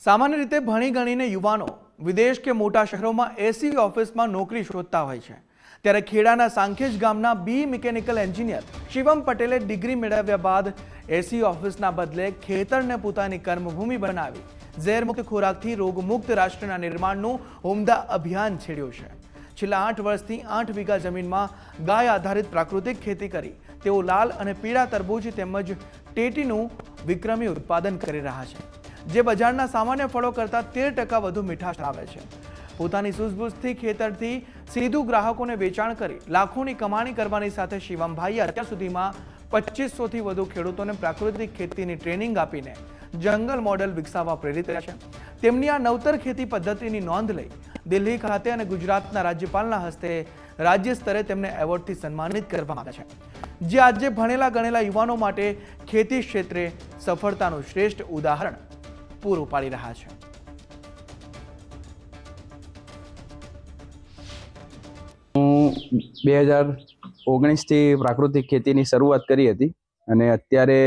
સામાન્ય રીતે ભણી ગણીને યુવાનો વિદેશ કે મોટા શહેરોમાં એસી ઓફિસમાં નોકરી શોધતા હોય છે, ત્યારે ખેડાના સાંખેજ ગામના બી મિકેનિકલ એન્જિનિયર શિવમ પટેલે ડિગ્રી મેળવ્યા બાદ એસી ઓફિસના બદલે ખેતરને પોતાની કર્મભૂમિ બનાવી ઝેરમુક્ત ખોરાકથી રોગમુક્ત રાષ્ટ્રના નિર્માણનું ઉમદા અભિયાન છેડ્યું છે। છેલ્લા 8 વર્ષથી 8 વીઘા જમીનમાં ગાય આધારિત પ્રાકૃતિક ખેતી કરી તેઓ લાલ અને પીળા તરબૂચ તેમજ ટેટીનું વિક્રમી ઉત્પાદન કરી રહ્યા છે, જે બજારના સામાન્ય ફળો કરતાં 13% વધુ મીઠાશ ધરાવે છે। પોતાની સૂઝબૂઝથી ખેતરથી સીધું ગ્રાહકોને વેચાણ કરી લાખોની કમાણી કરવાની સાથે શિવમભાઈએ અત્યાર સુધીમાં 2500થી વધુ ખેડૂતોને પ્રાકૃતિક ખેતીની ટ્રેનિંગ આપીને જંગલ મોડેલ વિકસાવવા પ્રેરિત કર્યા છે। તેમની આ નવતર ખેતી પદ્ધતિની નોંધ લઈ દિલ્હી ખાતે અને ગુજરાતના રાજ્યપાલના હસ્તે રાજ્ય સ્તરે તેમને એવોર્ડથી સન્માનિત કરવામાં આવ્યા છે, જે આજે ભણેલા ગણેલા યુવાનો માટે ખેતી ક્ષેત્રે સફળતાનું શ્રેષ્ઠ ઉદાહરણ પૂરું પાડી રહ્યા છે। હું 2019થી પ્રાકૃતિક ખેતીની શરૂઆત કરી હતી અને અત્યારે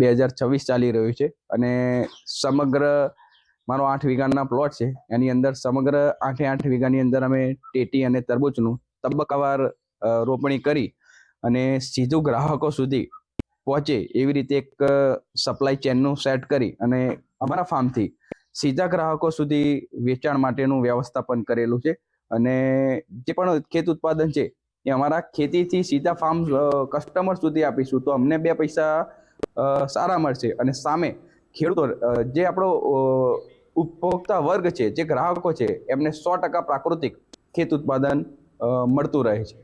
2026 ચાલી રહ્યું છે અને સમગ્ર મારો 8 વીઘાના પ્લોટ છે, એની અંદર સમગ્ર 8 વીઘાની અંદર અમે ટેટી અને તરબૂચનું તબક્કાવાર રોપણી કરી અને સીધું ગ્રાહકો સુધી પહોંચે એવી રીતે એક સપ્લાય ચેનનું સેટ કરી અને અમારા ફાર્મથી સીધા ગ્રાહકો સુધી વેચાણ માટેનું વ્યવસ્થાપન કરેલું છે। અને જે પણ ખેત ઉત્પાદન છે એ અમારા ખેતીથી સીધા ફાર્મ કસ્ટમર સુધી આપીશું તો અમને 2 પૈસા સારા મળશે અને સામે ખેડૂતો જે આપણો ઉપભોક્તા વર્ગ છે, જે ગ્રાહકો છે, એમને 100% પ્રાકૃતિક ખેત ઉત્પાદન મળતું રહે છે।